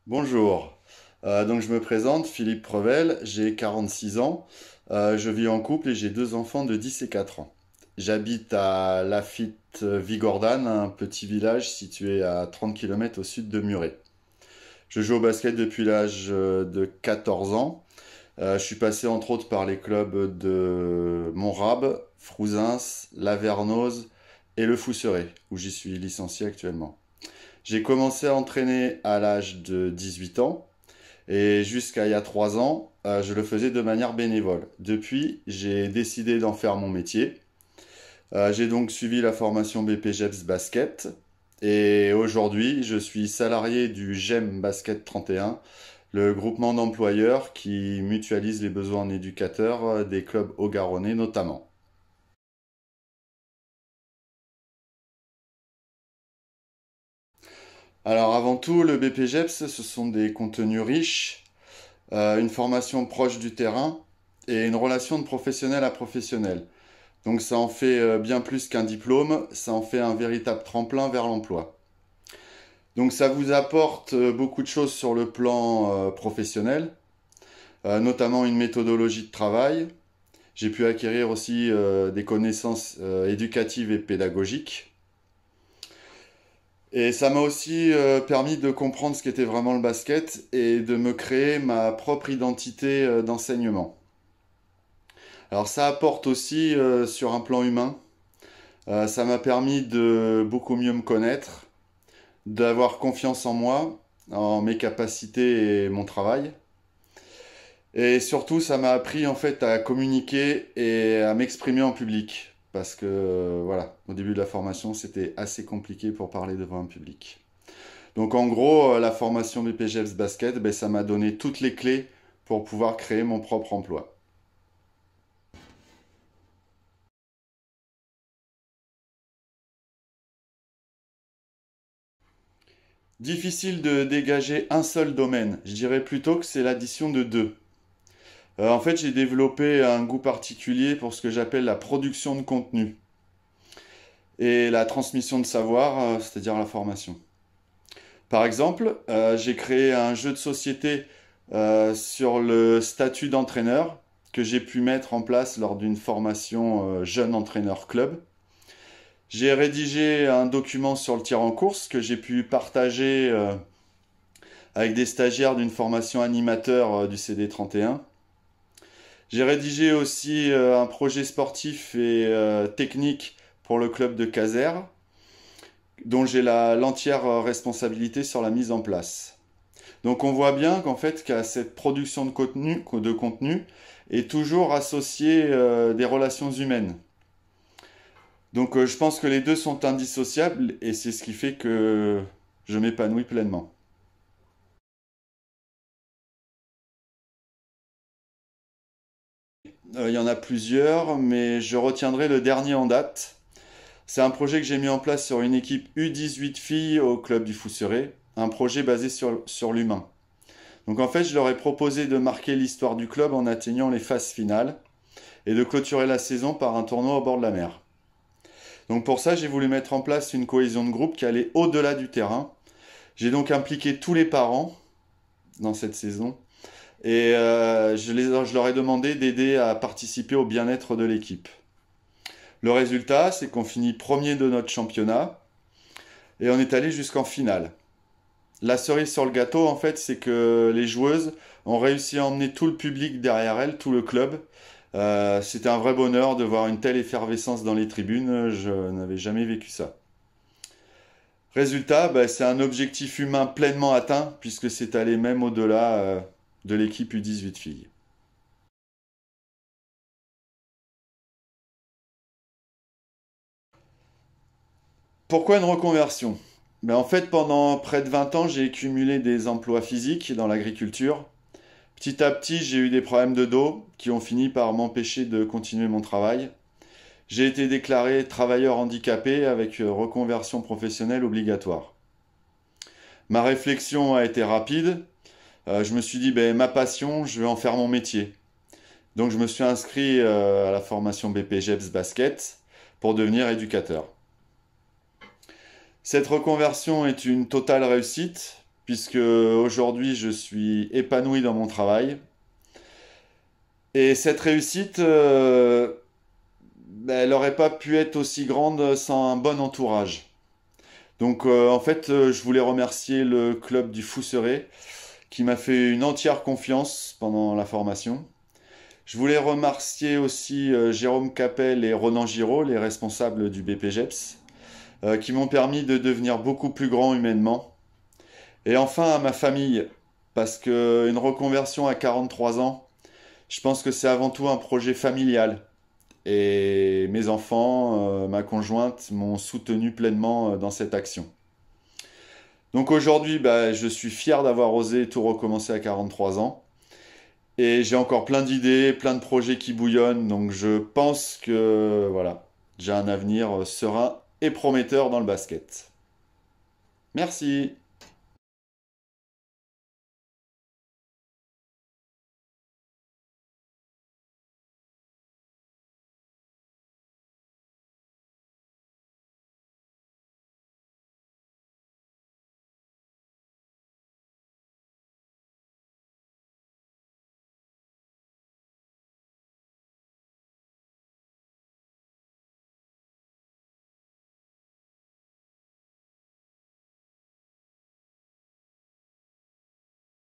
Bonjour. Donc je me présente, Philippe Prevel, j'ai 46 ans, je vis en couple et j'ai deux enfants de 10 et 4 ans. J'habite à Lafitte-Vigordane, un petit village situé à 30 km au sud de Muret. Je joue au basket depuis l'âge de 14 ans. Je suis passé entre autres par les clubs de Montrabes, Frouzins, Lavernoz et Le Fousseret, où j'y suis licencié actuellement. J'ai commencé à entraîner à l'âge de 18 ans. Et jusqu'à il y a 3 ans, je le faisais de manière bénévole. Depuis, j'ai décidé d'en faire mon métier. J'ai donc suivi la formation BPGEPS Basket. Et aujourd'hui, je suis salarié du GEM Basket 31, le groupement d'employeurs qui mutualise les besoins en éducateurs des clubs haut-garonnais notamment. Alors avant tout, le BPGEPS, ce sont des contenus riches, une formation proche du terrain et une relation de professionnel à professionnel. Donc ça en fait bien plus qu'un diplôme, ça en fait un véritable tremplin vers l'emploi. Donc ça vous apporte beaucoup de choses sur le plan professionnel, notamment une méthodologie de travail. J'ai pu acquérir aussi des connaissances éducatives et pédagogiques. Et ça m'a aussi permis de comprendre ce qu'était vraiment le basket et de me créer ma propre identité d'enseignement. Alors ça apporte aussi sur un plan humain. Ça m'a permis de beaucoup mieux me connaître, d'avoir confiance en moi, en mes capacités et mon travail. Et surtout, ça m'a appris en fait à communiquer et à m'exprimer en public. Parce que voilà, au début de la formation, c'était assez compliqué pour parler devant un public. Donc en gros, la formation BPGEPS Basket, ben, ça m'a donné toutes les clés pour pouvoir créer mon propre emploi. Difficile de dégager un seul domaine. Je dirais plutôt que c'est l'addition de deux. En fait, j'ai développé un goût particulier pour ce que j'appelle la production de contenu et la transmission de savoir, c'est-à-dire la formation. Par exemple, j'ai créé un jeu de société sur le statut d'entraîneur que j'ai pu mettre en place lors d'une formation jeune entraîneur club. J'ai rédigé un document sur le tir en course que j'ai pu partager avec des stagiaires d'une formation animateur du CD 31. J'ai rédigé aussi un projet sportif et technique pour le club de Caser, dont j'ai l'entière responsabilité sur la mise en place. Donc on voit bien qu'en fait qu'à cette production de contenu est toujours associée des relations humaines. Donc je pense que les deux sont indissociables et c'est ce qui fait que je m'épanouis pleinement. Il y en a plusieurs, mais je retiendrai le dernier en date. C'est un projet que j'ai mis en place sur une équipe U18 filles au club du Fousseret, un projet basé sur l'humain. Donc en fait, je leur ai proposé de marquer l'histoire du club en atteignant les phases finales et de clôturer la saison par un tournoi au bord de la mer. Donc pour ça, j'ai voulu mettre en place une cohésion de groupe qui allait au-delà du terrain. J'ai donc impliqué tous les parents dans cette saison et je leur ai demandé d'aider à participer au bien-être de l'équipe. Le résultat, c'est qu'on finit premier de notre championnat et on est allé jusqu'en finale. La cerise sur le gâteau, en fait, c'est que les joueuses ont réussi à emmener tout le public derrière elles, tout le club. C'était un vrai bonheur de voir une telle effervescence dans les tribunes. Je n'avais jamais vécu ça. Résultat, bah, c'est un objectif humain pleinement atteint, puisque c'est allé même au-delà de l'équipe U18 filles. Pourquoi une reconversion? Ben, en fait, pendant près de 20 ans, j'ai cumulé des emplois physiques dans l'agriculture. Petit à petit, j'ai eu des problèmes de dos qui ont fini par m'empêcher de continuer mon travail. J'ai été déclaré travailleur handicapé avec reconversion professionnelle obligatoire. Ma réflexion a été rapide. Je me suis dit, ben, ma passion, je vais en faire mon métier. Donc je me suis inscrit à la formation BPGEPS Basket pour devenir éducateur. Cette reconversion est une totale réussite. puisque aujourd'hui je suis épanoui dans mon travail. Et cette réussite, ben, elle n'aurait pas pu être aussi grande sans un bon entourage. Donc en fait, je voulais remercier le club du Fousseret qui m'a fait une entière confiance pendant la formation. Je voulais remercier aussi Jérôme Capel et Ronan Giraud, les responsables du BPGEPS, qui m'ont permis de devenir beaucoup plus grand humainement. Et enfin à ma famille, parce qu'une reconversion à 43 ans, je pense que c'est avant tout un projet familial. Et mes enfants, ma conjointe m'ont soutenu pleinement dans cette action. Donc aujourd'hui, bah, je suis fier d'avoir osé tout recommencer à 43 ans. Et j'ai encore plein d'idées, plein de projets qui bouillonnent. Donc je pense que voilà, j'ai un avenir serein et prometteur dans le basket. Merci.